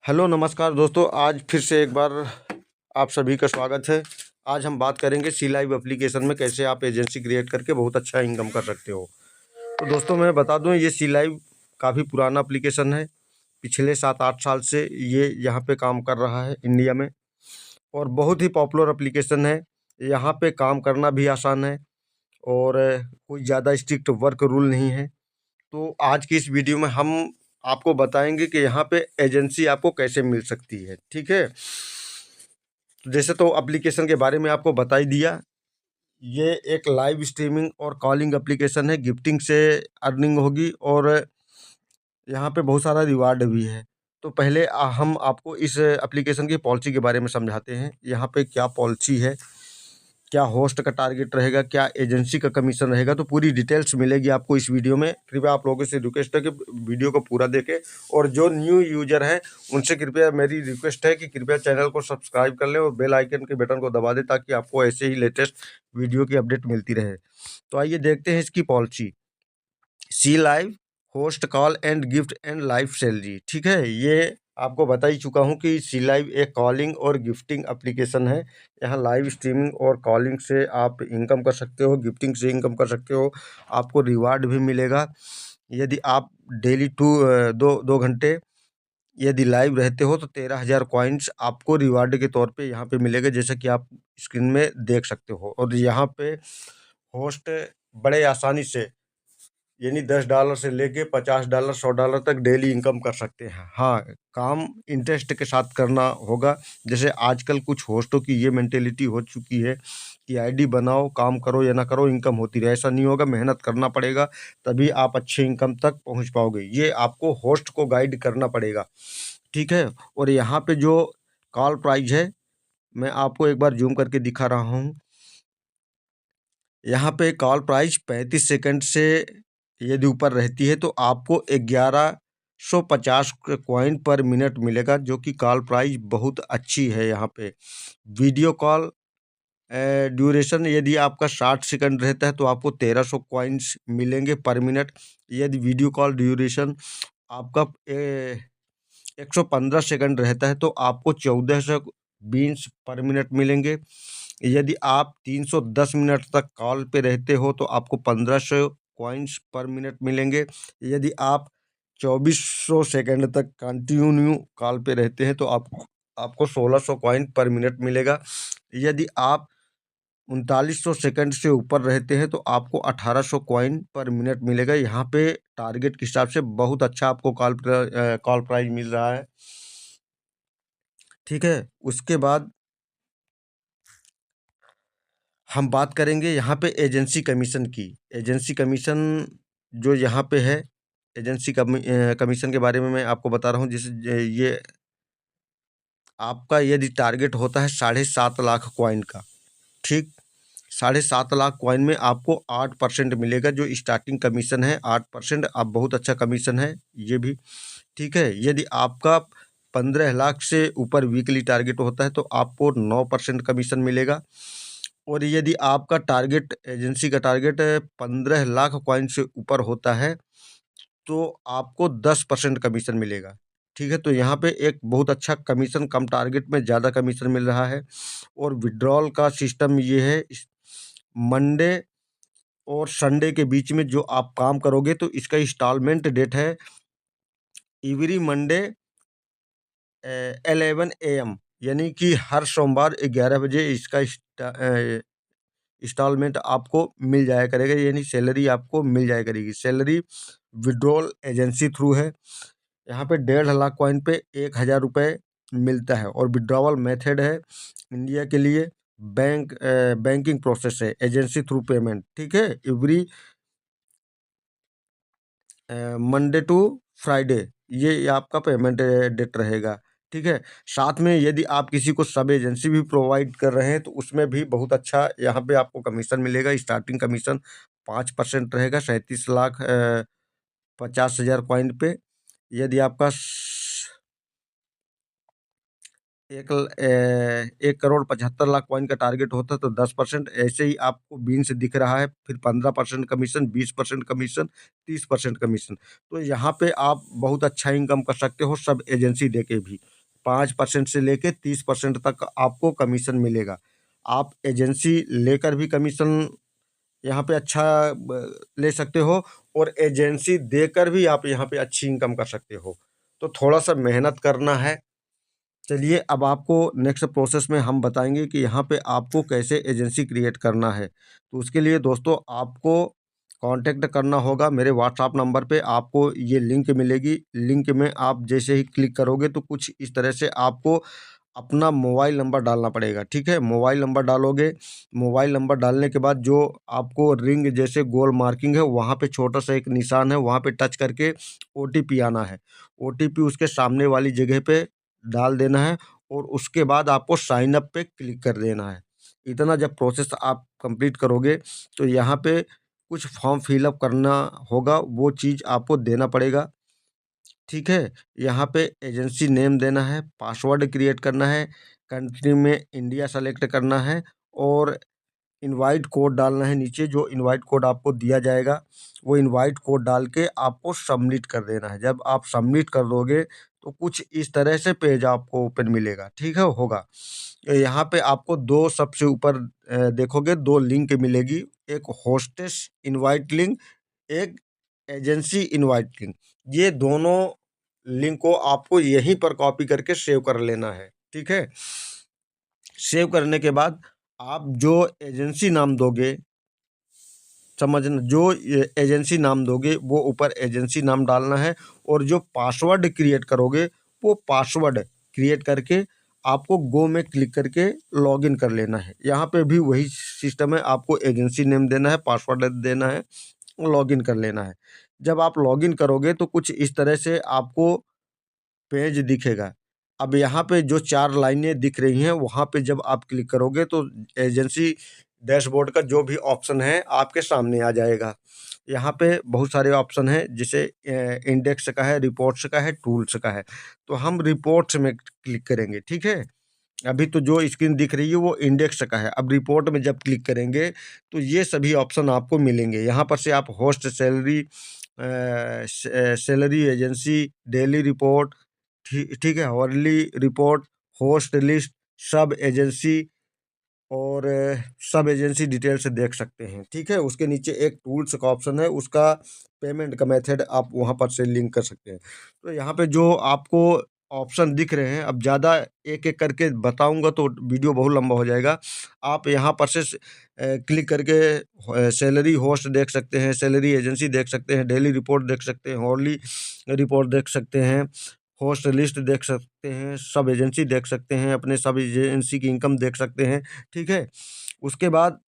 Hello नमस्कार दोस्तों, आज फिर से एक बार आप सभी का स्वागत है। आज हम बात करेंगे सी लाइव एप्लीकेशन में कैसे आप एजेंसी क्रिएट करके बहुत अच्छा इनकम कर सकते हो। तो दोस्तों मैं बता दूं, ये सी लाइव काफ़ी पुराना एप्लीकेशन है। पिछले 7-8 साल से ये यहाँ पे काम कर रहा है इंडिया में, और बहुत ही पॉपुलर एप्लीकेशन है। यहाँ पे काम करना भी आसान है, और कोई ज़्यादा स्ट्रिक्ट वर्क रूल नहीं है। तो आज की इस वीडियो में हम आपको बताएंगे कि यहाँ पे एजेंसी आपको कैसे मिल सकती है। ठीक है, तो जैसे तो एप्लीकेशन के बारे में आपको बता ही दिया। ये एक लाइव स्ट्रीमिंग और कॉलिंग एप्लीकेशन है। गिफ्टिंग से अर्निंग होगी, और यहाँ पे बहुत सारा रिवार्ड भी है। तो पहले हम आपको इस एप्लीकेशन की पॉलिसी के बारे में समझाते हैं। यहाँ पे क्या पॉलिसी है, क्या होस्ट का टारगेट रहेगा, क्या एजेंसी का कमीशन रहेगा, तो पूरी डिटेल्स मिलेगी आपको इस वीडियो में। कृपया आप लोगों से रिक्वेस्ट है कि वीडियो को पूरा देखें, और जो न्यू यूजर हैं उनसे कृपया मेरी रिक्वेस्ट है कि कृपया चैनल को सब्सक्राइब कर लें और बेल आइकन के बटन को दबा दें, ताकि आपको ऐसे ही लेटेस्ट वीडियो की अपडेट मिलती रहे। तो आइए देखते हैं इसकी policy. C live host call and gift and live salary. ठीक है, ये आपको बता ही चुका हूँ कि सी लाइव एक कॉलिंग और गिफ्टिंग एप्लीकेशन है। यहाँ लाइव स्ट्रीमिंग और कॉलिंग से आप इनकम कर सकते हो, गिफ्टिंग से इनकम कर सकते हो। आपको रिवार्ड भी मिलेगा यदि आप डेली 2 घंटे यदि लाइव रहते हो, तो 13,000 कॉइन्स आपको रिवार्ड के तौर पे यहाँ पे मिलेगा, जैसा कि आप स्क्रीन में देख सकते हो। और यहाँ पे होस्ट बड़े आसानी से, यानी $10 से लेके $50, $100 तक डेली इनकम कर सकते हैं। हाँ, काम इंटरेस्ट के साथ करना होगा। जैसे आजकल कुछ होस्टों की ये मेंटेलिटी हो चुकी है कि आईडी बनाओ, काम करो या ना करो, इनकम होती रहे। ऐसा नहीं होगा, मेहनत करना पड़ेगा, तभी आप अच्छे इनकम तक पहुंच पाओगे। ये आपको होस्ट को गाइड करना पड़ेगा। ठीक है, और यहाँ पे जो कॉल प्राइस है, मैं आपको एक बार जूम करके दिखा रहा हूँ। यहाँ पे कॉल प्राइस 35 सेकंड से यदि ऊपर रहती है, तो आपको 1150 कॉइन पर मिनट मिलेगा, जो कि कॉल प्राइस बहुत अच्छी है। यहाँ पे वीडियो कॉल ड्यूरेशन यदि आपका 60 सेकंड रहता है, तो आपको 1300 कॉइन्स मिलेंगे पर मिनट। यदि वीडियो कॉल ड्यूरेशन आपका 115 सेकंड रहता है, तो आपको 1420 पर मिनट मिलेंगे। यदि आप 310 मिनट तक कॉल पे रहते हो, तो आपको 1500 कॉइन्स पर मिनट मिलेंगे। यदि आप 2400 सेकंड तक कंटिन्यू कॉल पे रहते हैं, तो आपको 1600 कॉइन पर मिनट मिलेगा। यदि आप 3900 सेकंड से ऊपर रहते हैं, तो आपको 1800 कॉइन पर मिनट मिलेगा। यहाँ पे टारगेट के हिसाब से बहुत अच्छा आपको कॉल प्राइस मिल रहा है। ठीक है, उसके बाद हम बात करेंगे यहाँ पे एजेंसी कमीशन की। एजेंसी कमीशन जो यहाँ पे है, एजेंसी कमीशन के बारे में मैं आपको बता रहा हूँ। जैसे ये आपका यदि टारगेट होता है 7.5 लाख कॉइन का, ठीक, 7.5 लाख कॉइन में आपको 8% मिलेगा, जो स्टार्टिंग कमीशन है 8%। आप बहुत अच्छा कमीशन है ये भी। ठीक है, यदि आपका 15 लाख से ऊपर वीकली टारगेट होता है, तो आपको 9% कमीशन मिलेगा। और यदि आपका टारगेट, एजेंसी का टारगेट 15 लाख कॉइन से ऊपर होता है, तो आपको 10% कमीशन मिलेगा। ठीक है, तो यहाँ पे एक बहुत अच्छा कमीशन, कम टारगेट में ज़्यादा कमीशन मिल रहा है। और विड्रॉल का सिस्टम ये है, मंडे और संडे के बीच में जो आप काम करोगे, तो इसका इंस्टॉलमेंट डेट है एवरी मंडे 11 AM, यानी कि हर सोमवार 11 बजे इसका इंस्टॉलमेंट आपको मिल जाया करेगा, यानी सैलरी आपको मिल जाया करेगी। सैलरी विड्रॉल एजेंसी थ्रू है। यहाँ पे 1.5 लाख कॉइन पे 1000 रुपये मिलता है। और विड्रॉवल मेथड है इंडिया के लिए बैंकिंग प्रोसेस है, एजेंसी थ्रू पेमेंट। ठीक है, एवरी मंडे टू फ्राइडे ये आपका पेमेंट डेट रहेगा। ठीक है, साथ में यदि आप किसी को सब एजेंसी भी प्रोवाइड कर रहे हैं, तो उसमें भी बहुत अच्छा यहाँ पे आपको कमीशन मिलेगा। स्टार्टिंग कमीशन 5% रहेगा, 37,50,000 कॉइन पे। यदि आपका 1,75,00,000 कॉइन का टारगेट होता है तो 10%, ऐसे ही आपको बीन्स दिख रहा है, फिर 15% कमीशन, 20% कमीशन, 30% कमीशन। तो यहाँ पे आप बहुत अच्छा इनकम कर सकते हो सब एजेंसी देके भी। 5% से लेके 30% तक आपको कमीशन मिलेगा। आप एजेंसी लेकर भी कमीशन यहाँ पे अच्छा ले सकते हो, और एजेंसी देकर भी आप यहाँ पे अच्छी इनकम कर सकते हो। तो थोड़ा सा मेहनत करना है। चलिए अब आपको नेक्स्ट प्रोसेस में हम बताएंगे कि यहाँ पे आपको कैसे एजेंसी क्रिएट करना है। तो उसके लिए दोस्तों आपको कांटेक्ट करना होगा मेरे व्हाट्सएप नंबर पे। आपको ये लिंक मिलेगी, लिंक में आप जैसे ही क्लिक करोगे तो कुछ इस तरह से आपको अपना मोबाइल नंबर डालना पड़ेगा। ठीक है, मोबाइल नंबर डालोगे। मोबाइल नंबर डालने के बाद जो आपको रिंग जैसे गोल मार्किंग है वहाँ पे छोटा सा एक निशान है, वहाँ पे टच करके ओटीपी आना है। ओटीपी उसके सामने वाली जगह पे डाल देना है, और उसके बाद आपको साइन अप पे क्लिक कर देना है। इतना जब प्रोसेस आप कंप्लीट करोगे तो यहाँ पे कुछ फॉर्म फिलअप करना होगा, वो चीज़ आपको देना पड़ेगा। ठीक है, यहाँ पे एजेंसी नेम देना है, पासवर्ड क्रिएट करना है, कंट्री में इंडिया सेलेक्ट करना है, और इनवाइट कोड डालना है नीचे। जो इनवाइट कोड आपको दिया जाएगा वो इनवाइट कोड डाल के आपको सबमिट कर देना है। जब आप सबमिट कर दोगे तो कुछ इस तरह से पेज आपको ओपन मिलेगा। ठीक है, होगा यहाँ पे आपको दो सबसे ऊपर देखोगे दो लिंक मिलेगी, एक होस्टेस इनवाइट लिंक, एक एजेंसी इनवाइट लिंक। ये दोनों लिंक को आपको यहीं पर कॉपी करके सेव कर लेना है। ठीक है, सेव करने के बाद आप जो एजेंसी नाम दोगे, समझना, जो एजेंसी नाम दोगे वो ऊपर एजेंसी नाम डालना है, और जो पासवर्ड क्रिएट करोगे वो पासवर्ड क्रिएट करके आपको गो में क्लिक करके लॉगिन कर लेना है। यहाँ पे भी वही सिस्टम है, आपको एजेंसी नेम देना है, पासवर्ड देना है, लॉगिन कर लेना है। जब आप लॉगिन करोगे तो कुछ इस तरह से आपको पेज दिखेगा। अब यहाँ पे जो 4 लाइनें दिख रही हैं वहाँ पे जब आप क्लिक करोगे तो एजेंसी डैशबोर्ड का जो भी ऑप्शन है आपके सामने आ जाएगा। यहाँ पे बहुत सारे ऑप्शन हैं, जैसे इंडेक्स का है, रिपोर्ट्स का है, टूल्स का है। तो हम रिपोर्ट्स में क्लिक करेंगे। ठीक है, अभी तो जो स्क्रीन दिख रही है वो इंडेक्स का है। अब रिपोर्ट में जब क्लिक करेंगे तो ये सभी ऑप्शन आपको मिलेंगे। यहाँ पर से आप host, salary, salary, agency, daily report, ठीक है, आवरली रिपोर्ट, होस्ट लिस्ट, सब एजेंसी, और सब एजेंसी डिटेल से देख सकते हैं। ठीक है, उसके नीचे एक टूल्स का ऑप्शन है, उसका पेमेंट का मेथड आप वहाँ पर से लिंक कर सकते हैं। तो यहाँ पे जो आपको ऑप्शन दिख रहे हैं, अब ज़्यादा एक एक करके बताऊंगा तो वीडियो बहुत लंबा हो जाएगा। आप यहाँ पर से क्लिक करके सैलरी होस्ट देख सकते हैं, सैलरी एजेंसी देख सकते हैं, डेली रिपोर्ट देख सकते हैं, होरली रिपोर्ट देख सकते हैं, होस्ट लिस्ट देख सकते हैं, सब एजेंसी देख सकते हैं, अपने सब एजेंसी की इनकम देख सकते हैं। ठीक है, उसके बाद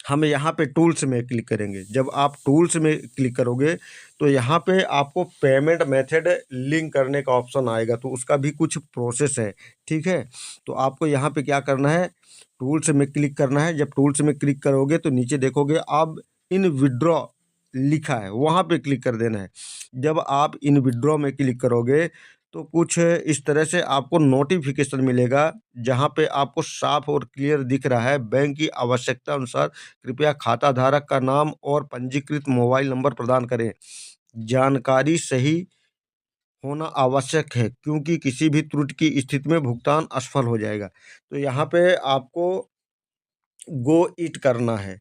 हम यहाँ पे टूल्स में क्लिक करेंगे। जब आप टूल्स में क्लिक करोगे तो यहाँ पे आपको पेमेंट मेथड लिंक करने का ऑप्शन आएगा, तो उसका भी कुछ प्रोसेस है। ठीक है, तो आपको यहाँ पे क्या करना है, टूल्स में क्लिक करना है। जब टूल्स में क्लिक करोगे तो नीचे देखोगे आप इन विड्रॉ लिखा है, वहाँ पे क्लिक कर देना है। जब आप इन विड्रॉ में क्लिक करोगे तो कुछ इस तरह से आपको नोटिफिकेशन मिलेगा, जहाँ पे आपको साफ और क्लियर दिख रहा है, बैंक की आवश्यकता अनुसार कृपया खाता धारक का नाम और पंजीकृत मोबाइल नंबर प्रदान करें। जानकारी सही होना आवश्यक है, क्योंकि किसी भी त्रुटि की स्थिति में भुगतान असफल हो जाएगा। तो यहाँ पे आपको गो इट करना है,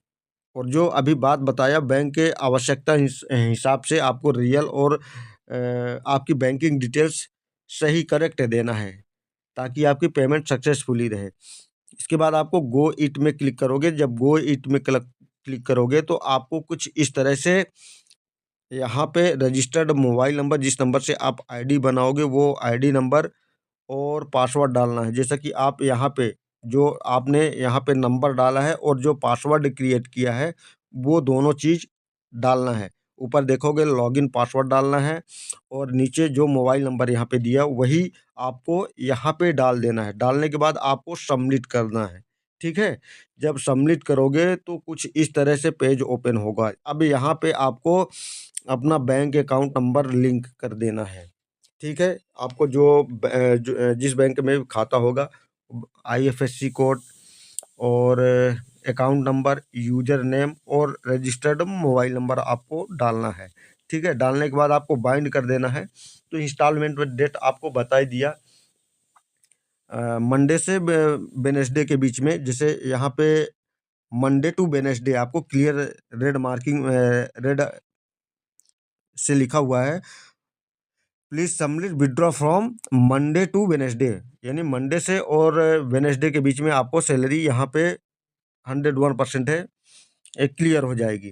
और जो अभी बात बताया बैंक के आवश्यकता हिसाब से आपको रियल और आपकी बैंकिंग डिटेल्स सही करेक्ट देना है, ताकि आपकी पेमेंट सक्सेसफुली रहे। इसके बाद आपको गो इट में क्लिक करोगे। जब गो इट में क्लिक करोगे तो आपको कुछ इस तरह से यहाँ पे रजिस्टर्ड मोबाइल नंबर, जिस नंबर से आप आईडी बनाओगे वो आईडी नंबर और पासवर्ड डालना है। जैसा कि आप यहाँ पे जो आपने यहाँ पे नंबर डाला है और जो पासवर्ड क्रिएट किया है वो दोनों चीज़ डालना है। ऊपर देखोगे लॉगिन पासवर्ड डालना है, और नीचे जो मोबाइल नंबर यहाँ पे दिया वही आपको यहाँ पे डाल देना है। डालने के बाद आपको सबमिट करना है। ठीक है, जब सबमिट करोगे तो कुछ इस तरह से पेज ओपन होगा। अब यहाँ पे आपको अपना बैंक अकाउंट नंबर लिंक कर देना है। ठीक है। आपको जिस बैंक में खाता होगा, IFSC कोड और अकाउंट नंबर, यूज़र नेम और रजिस्टर्ड मोबाइल नंबर आपको डालना है। ठीक है, डालने के बाद आपको बाइंड कर देना है। तो इंस्टॉलमेंट डेट आपको बता ही दिया, मंडे से वेडनेसडे के बीच में। जैसे यहाँ पे मंडे टू वेडनेसडे आपको क्लियर रेड मार्किंग रेड से लिखा हुआ है, please submit withdraw from Monday to Wednesday, यानी मंडे से और वेडनेसडे के बीच में आपको सैलरी यहाँ पे 101% है, एक क्लियर हो जाएगी।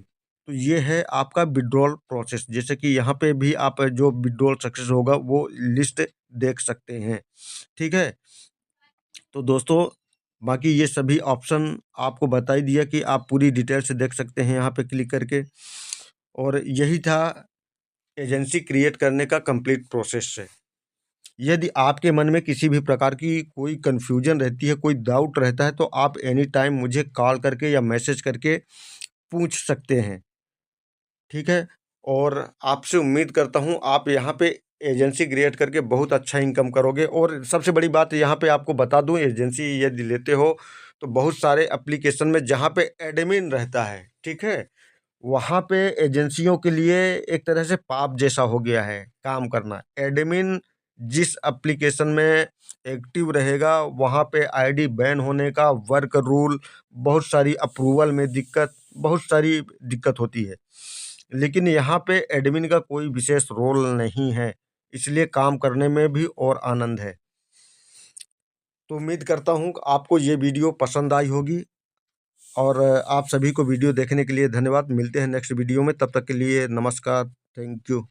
तो ये है आपका विड्रॉल प्रोसेस। जैसे कि यहाँ पे भी आप जो विड्रॉल सक्सेस होगा वो लिस्ट देख सकते हैं। ठीक है, तो दोस्तों बाकी ये सभी ऑप्शन आपको बता ही दिया कि आप पूरी डिटेल से देख सकते हैं यहाँ पे क्लिक करके। और यही था एजेंसी क्रिएट करने का कंप्लीट प्रोसेस है। यदि आपके मन में किसी भी प्रकार की कोई कन्फ्यूजन रहती है, कोई डाउट रहता है, तो आप एनी टाइम मुझे कॉल करके या मैसेज करके पूछ सकते हैं। ठीक है, और आपसे उम्मीद करता हूँ आप यहाँ पे एजेंसी क्रिएट करके बहुत अच्छा इनकम करोगे। और सबसे बड़ी बात यहाँ पे आपको बता दूँ, एजेंसी यदि लेते हो तो बहुत सारे एप्लीकेशन में जहाँ पे एडमिन रहता है, ठीक है, वहाँ पे एजेंसियों के लिए एक तरह से पाप जैसा हो गया है काम करना। एडमिन जिस एप्लीकेशन में एक्टिव रहेगा वहाँ पे आईडी बैन होने का, वर्क रूल, बहुत सारी अप्रूवल में दिक्कत, बहुत सारी दिक्कत होती है। लेकिन यहाँ पे एडमिन का कोई विशेष रोल नहीं है, इसलिए काम करने में भी और आनंद है। तो उम्मीद करता हूँ कि आपको ये वीडियो पसंद आई होगी। और आप सभी को वीडियो देखने के लिए धन्यवाद। मिलते हैं नेक्स्ट वीडियो में, तब तक के लिए नमस्कार, थैंक यू।